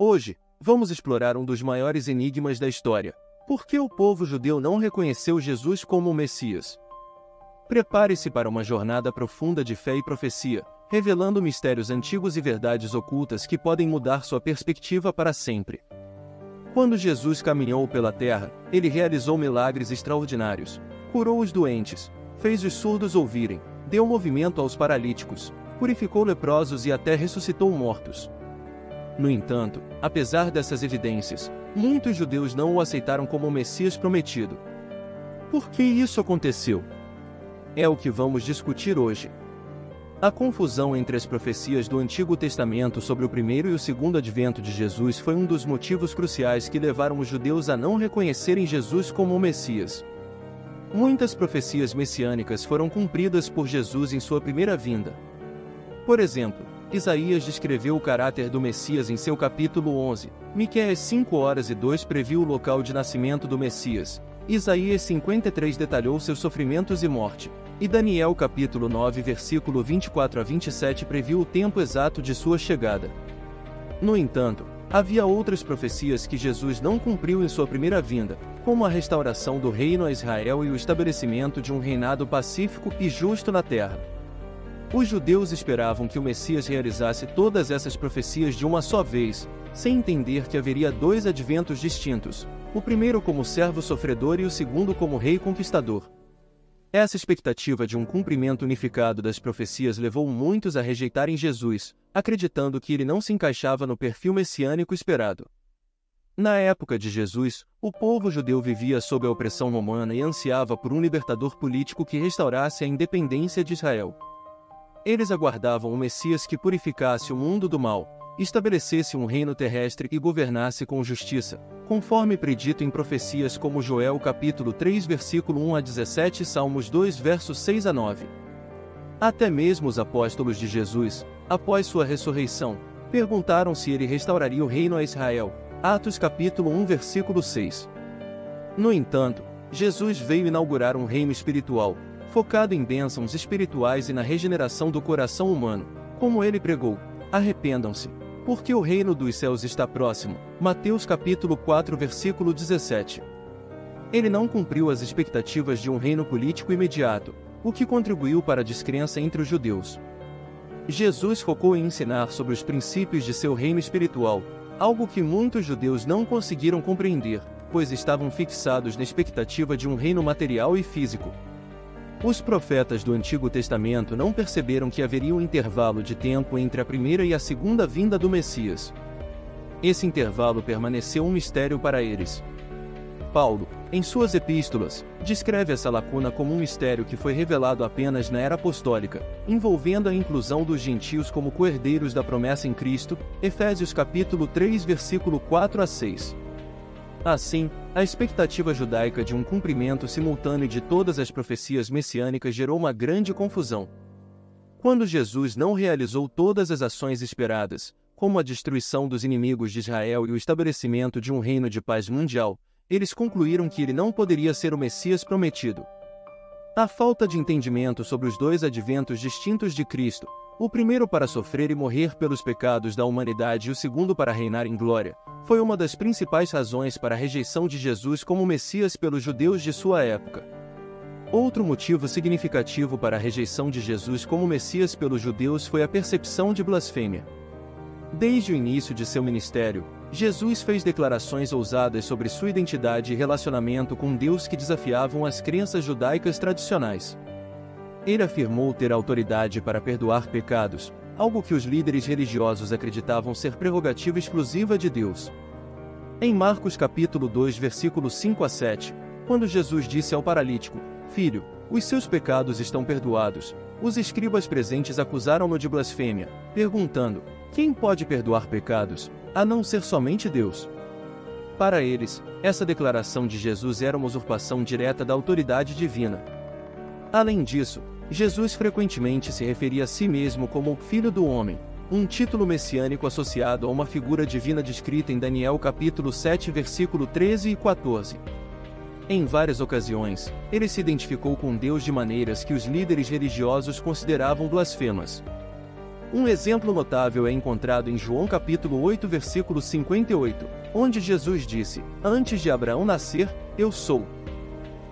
Hoje, vamos explorar um dos maiores enigmas da história. Por que o povo judeu não reconheceu Jesus como o Messias? Prepare-se para uma jornada profunda de fé e profecia, revelando mistérios antigos e verdades ocultas que podem mudar sua perspectiva para sempre. Quando Jesus caminhou pela terra, ele realizou milagres extraordinários, curou os doentes, fez os surdos ouvirem, deu movimento aos paralíticos, purificou leprosos e até ressuscitou mortos. No entanto, apesar dessas evidências, muitos judeus não o aceitaram como o Messias prometido. Por que isso aconteceu? É o que vamos discutir hoje. A confusão entre as profecias do Antigo Testamento sobre o primeiro e o segundo advento de Jesus foi um dos motivos cruciais que levaram os judeus a não reconhecerem Jesus como o Messias. Muitas profecias messiânicas foram cumpridas por Jesus em sua primeira vinda. Por exemplo, Isaías descreveu o caráter do Messias em seu capítulo 11, Miqueias 5:2 previu o local de nascimento do Messias, Isaías 53 detalhou seus sofrimentos e morte, e Daniel capítulo 9 versículo 24-27 previu o tempo exato de sua chegada. No entanto, havia outras profecias que Jesus não cumpriu em sua primeira vinda, como a restauração do reino a Israel e o estabelecimento de um reinado pacífico e justo na terra. Os judeus esperavam que o Messias realizasse todas essas profecias de uma só vez, sem entender que haveria dois adventos distintos, o primeiro como servo sofredor e o segundo como rei conquistador. Essa expectativa de um cumprimento unificado das profecias levou muitos a rejeitarem Jesus, acreditando que ele não se encaixava no perfil messiânico esperado. Na época de Jesus, o povo judeu vivia sob a opressão romana e ansiava por um libertador político que restaurasse a independência de Israel. Eles aguardavam um Messias que purificasse o mundo do mal, estabelecesse um reino terrestre e governasse com justiça, conforme predito em profecias como Joel capítulo 3 versículo 1-17 e Salmos 2 versos 6-9. Até mesmo os apóstolos de Jesus, após sua ressurreição, perguntaram se ele restauraria o reino a Israel, Atos capítulo 1 versículo 6. No entanto, Jesus veio inaugurar um reino espiritual, focado em bênçãos espirituais e na regeneração do coração humano, como ele pregou: arrependam-se, porque o reino dos céus está próximo. Mateus capítulo 4 versículo 17. Ele não cumpriu as expectativas de um reino político imediato, o que contribuiu para a descrença entre os judeus. Jesus focou em ensinar sobre os princípios de seu reino espiritual, algo que muitos judeus não conseguiram compreender, pois estavam fixados na expectativa de um reino material e físico. Os profetas do Antigo Testamento não perceberam que haveria um intervalo de tempo entre a primeira e a segunda vinda do Messias. Esse intervalo permaneceu um mistério para eles. Paulo, em suas epístolas, descreve essa lacuna como um mistério que foi revelado apenas na era apostólica, envolvendo a inclusão dos gentios como coerdeiros da promessa em Cristo, Efésios capítulo 3 versículo 4-6. Assim, a expectativa judaica de um cumprimento simultâneo de todas as profecias messiânicas gerou uma grande confusão. Quando Jesus não realizou todas as ações esperadas, como a destruição dos inimigos de Israel e o estabelecimento de um reino de paz mundial, eles concluíram que ele não poderia ser o Messias prometido. A falta de entendimento sobre os dois adventos distintos de Cristo, o primeiro para sofrer e morrer pelos pecados da humanidade e o segundo para reinar em glória, foi uma das principais razões para a rejeição de Jesus como Messias pelos judeus de sua época. Outro motivo significativo para a rejeição de Jesus como Messias pelos judeus foi a percepção de blasfêmia. Desde o início de seu ministério, Jesus fez declarações ousadas sobre sua identidade e relacionamento com Deus que desafiavam as crenças judaicas tradicionais. Ele afirmou ter autoridade para perdoar pecados, algo que os líderes religiosos acreditavam ser prerrogativa exclusiva de Deus. Em Marcos capítulo 2 versículos 5-7, quando Jesus disse ao paralítico: "Filho, os seus pecados estão perdoados", os escribas presentes acusaram-no de blasfêmia, perguntando: "Quem pode perdoar pecados, a não ser somente Deus?" Para eles, essa declaração de Jesus era uma usurpação direta da autoridade divina. Além disso, Jesus frequentemente se referia a si mesmo como o Filho do Homem, um título messiânico associado a uma figura divina descrita em Daniel capítulo 7 versículo 13 e 14. Em várias ocasiões, ele se identificou com Deus de maneiras que os líderes religiosos consideravam blasfemas. Um exemplo notável é encontrado em João capítulo 8, versículo 58, onde Jesus disse: "Antes de Abraão nascer, eu sou."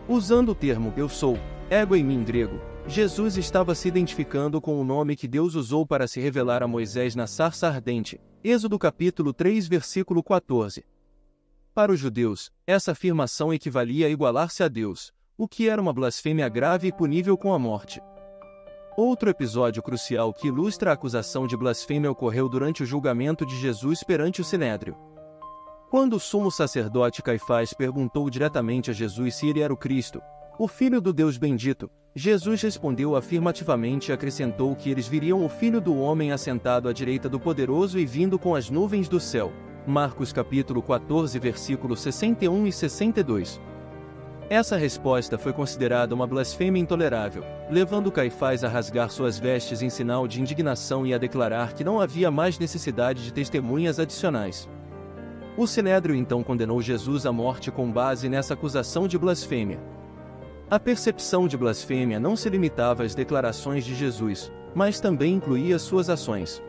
Usando o termo "eu sou", ego em mim grego, Jesus estava se identificando com o nome que Deus usou para se revelar a Moisés na sarça ardente. Êxodo capítulo 3, versículo 14. Para os judeus, essa afirmação equivalia a igualar-se a Deus, o que era uma blasfêmia grave e punível com a morte. Outro episódio crucial que ilustra a acusação de blasfêmia ocorreu durante o julgamento de Jesus perante o Sinédrio. Quando o sumo sacerdote Caifás perguntou diretamente a Jesus se ele era o Cristo, o Filho do Deus bendito, Jesus respondeu afirmativamente e acrescentou que eles viriam o Filho do Homem assentado à direita do Poderoso e vindo com as nuvens do céu. Marcos capítulo 14, versículos 61 e 62. Essa resposta foi considerada uma blasfêmia intolerável, levando Caifás a rasgar suas vestes em sinal de indignação e a declarar que não havia mais necessidade de testemunhas adicionais. O Sinédrio então condenou Jesus à morte com base nessa acusação de blasfêmia. A percepção de blasfêmia não se limitava às declarações de Jesus, mas também incluía suas ações.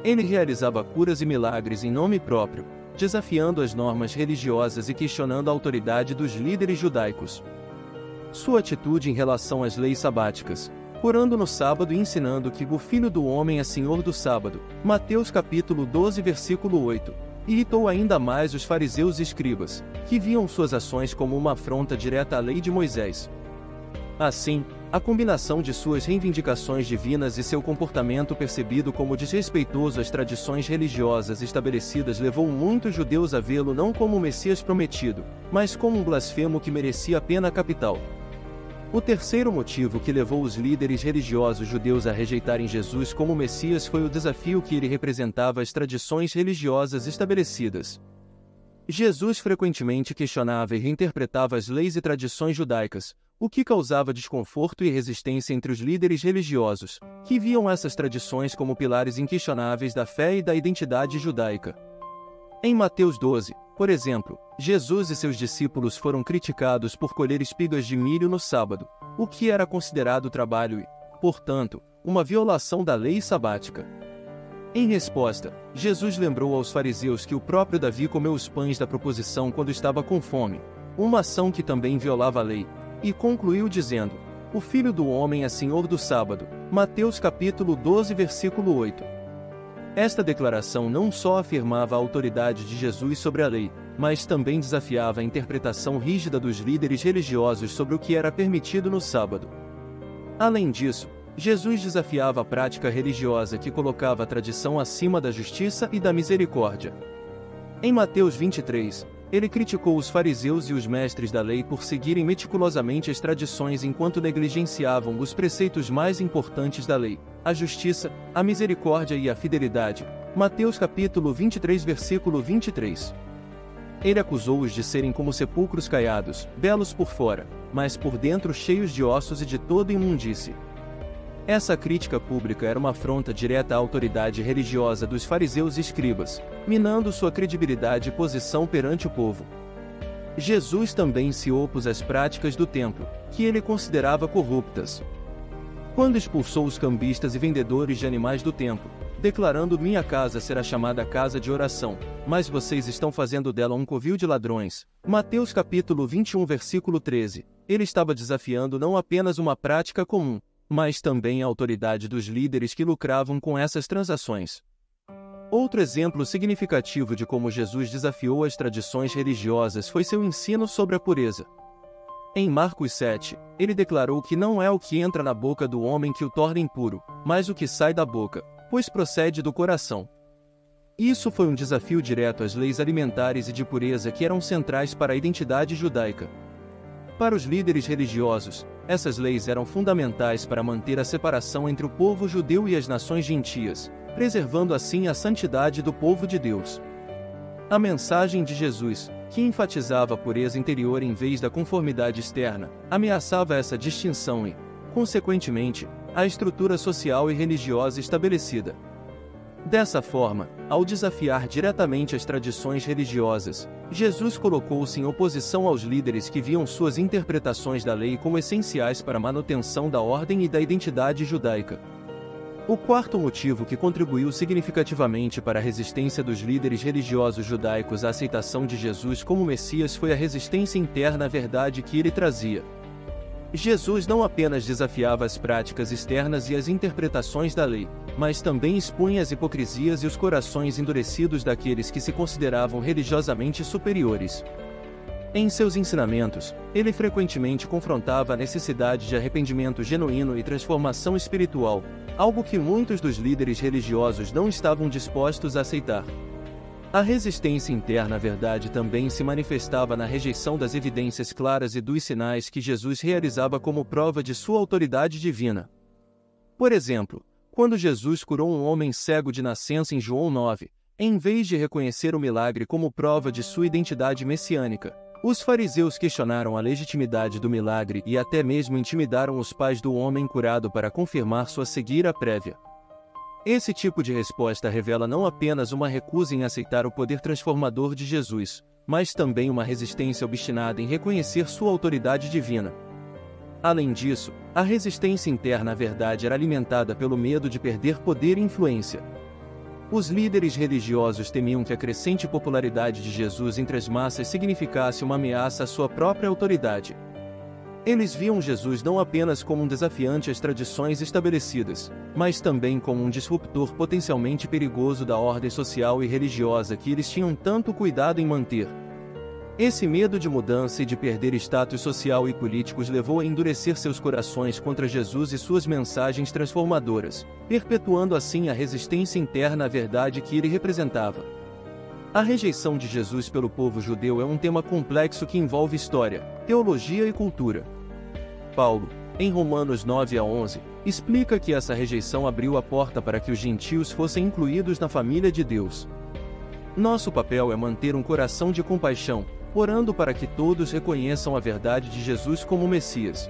Ele realizava curas e milagres em nome próprio, desafiando as normas religiosas e questionando a autoridade dos líderes judaicos. Sua atitude em relação às leis sabáticas, curando no sábado e ensinando que o Filho do Homem é Senhor do sábado, Mateus capítulo 12, versículo 8, irritou ainda mais os fariseus e escribas, que viam suas ações como uma afronta direta à lei de Moisés. Assim, a combinação de suas reivindicações divinas e seu comportamento percebido como desrespeitoso às tradições religiosas estabelecidas levou muitos judeus a vê-lo não como o Messias prometido, mas como um blasfemo que merecia a pena capital. O terceiro motivo que levou os líderes religiosos judeus a rejeitarem Jesus como Messias foi o desafio que ele representava às tradições religiosas estabelecidas. Jesus frequentemente questionava e reinterpretava as leis e tradições judaicas, o que causava desconforto e resistência entre os líderes religiosos, que viam essas tradições como pilares inquestionáveis da fé e da identidade judaica. Em Mateus 12, por exemplo, Jesus e seus discípulos foram criticados por colher espigas de milho no sábado, o que era considerado trabalho e, portanto, uma violação da lei sabática. Em resposta, Jesus lembrou aos fariseus que o próprio Davi comeu os pães da proposição quando estava com fome, uma ação que também violava a lei, e concluiu dizendo: "O Filho do Homem é Senhor do sábado." Mateus capítulo 12, versículo 8. Esta declaração não só afirmava a autoridade de Jesus sobre a lei, mas também desafiava a interpretação rígida dos líderes religiosos sobre o que era permitido no sábado. Além disso, Jesus desafiava a prática religiosa que colocava a tradição acima da justiça e da misericórdia. Em Mateus 23, ele criticou os fariseus e os mestres da lei por seguirem meticulosamente as tradições enquanto negligenciavam os preceitos mais importantes da lei: a justiça, a misericórdia e a fidelidade. Mateus capítulo 23, versículo 23. Ele acusou-os de serem como sepulcros caiados, belos por fora, mas por dentro cheios de ossos e de toda imundície. Essa crítica pública era uma afronta direta à autoridade religiosa dos fariseus e escribas, minando sua credibilidade e posição perante o povo. Jesus também se opôs às práticas do templo, que ele considerava corruptas. Quando expulsou os cambistas e vendedores de animais do templo, declarando: "Minha casa será chamada casa de oração, mas vocês estão fazendo dela um covil de ladrões." Mateus capítulo 21, versículo 13. Ele estava desafiando não apenas uma prática comum, mas também a autoridade dos líderes que lucravam com essas transações. Outro exemplo significativo de como Jesus desafiou as tradições religiosas foi seu ensino sobre a pureza. Em Marcos 7, ele declarou que não é o que entra na boca do homem que o torna impuro, mas o que sai da boca, pois procede do coração. Isso foi um desafio direto às leis alimentares e de pureza que eram centrais para a identidade judaica. Para os líderes religiosos, essas leis eram fundamentais para manter a separação entre o povo judeu e as nações gentias, preservando assim a santidade do povo de Deus. A mensagem de Jesus, que enfatizava a pureza interior em vez da conformidade externa, ameaçava essa distinção e, consequentemente, a estrutura social e religiosa estabelecida. Dessa forma, ao desafiar diretamente as tradições religiosas, Jesus colocou-se em oposição aos líderes que viam suas interpretações da lei como essenciais para a manutenção da ordem e da identidade judaica. O quarto motivo que contribuiu significativamente para a resistência dos líderes religiosos judaicos à aceitação de Jesus como Messias foi a resistência interna à verdade que ele trazia. Jesus não apenas desafiava as práticas externas e as interpretações da lei, mas também expunha as hipocrisias e os corações endurecidos daqueles que se consideravam religiosamente superiores. Em seus ensinamentos, ele frequentemente confrontava a necessidade de arrependimento genuíno e transformação espiritual, algo que muitos dos líderes religiosos não estavam dispostos a aceitar. A resistência interna à verdade também se manifestava na rejeição das evidências claras e dos sinais que Jesus realizava como prova de sua autoridade divina. Por exemplo, quando Jesus curou um homem cego de nascença em João 9, em vez de reconhecer o milagre como prova de sua identidade messiânica, os fariseus questionaram a legitimidade do milagre e até mesmo intimidaram os pais do homem curado para confirmar sua cegueira prévia. Esse tipo de resposta revela não apenas uma recusa em aceitar o poder transformador de Jesus, mas também uma resistência obstinada em reconhecer sua autoridade divina. Além disso, a resistência interna à verdade era alimentada pelo medo de perder poder e influência. Os líderes religiosos temiam que a crescente popularidade de Jesus entre as massas significasse uma ameaça à sua própria autoridade. Eles viam Jesus não apenas como um desafiante às tradições estabelecidas, mas também como um disruptor potencialmente perigoso da ordem social e religiosa que eles tinham tanto cuidado em manter. Esse medo de mudança e de perder status social e político os levou a endurecer seus corações contra Jesus e suas mensagens transformadoras, perpetuando assim a resistência interna à verdade que ele representava. A rejeição de Jesus pelo povo judeu é um tema complexo que envolve história, teologia e cultura. Paulo, em Romanos 9 a 11, explica que essa rejeição abriu a porta para que os gentios fossem incluídos na família de Deus. Nosso papel é manter um coração de compaixão, orando para que todos reconheçam a verdade de Jesus como Messias.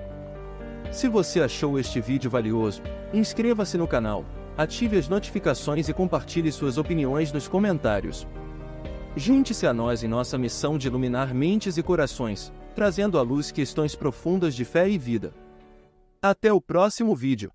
Se você achou este vídeo valioso, inscreva-se no canal, ative as notificações e compartilhe suas opiniões nos comentários. Junte-se a nós em nossa missão de iluminar mentes e corações, trazendo à luz questões profundas de fé e vida. Até o próximo vídeo.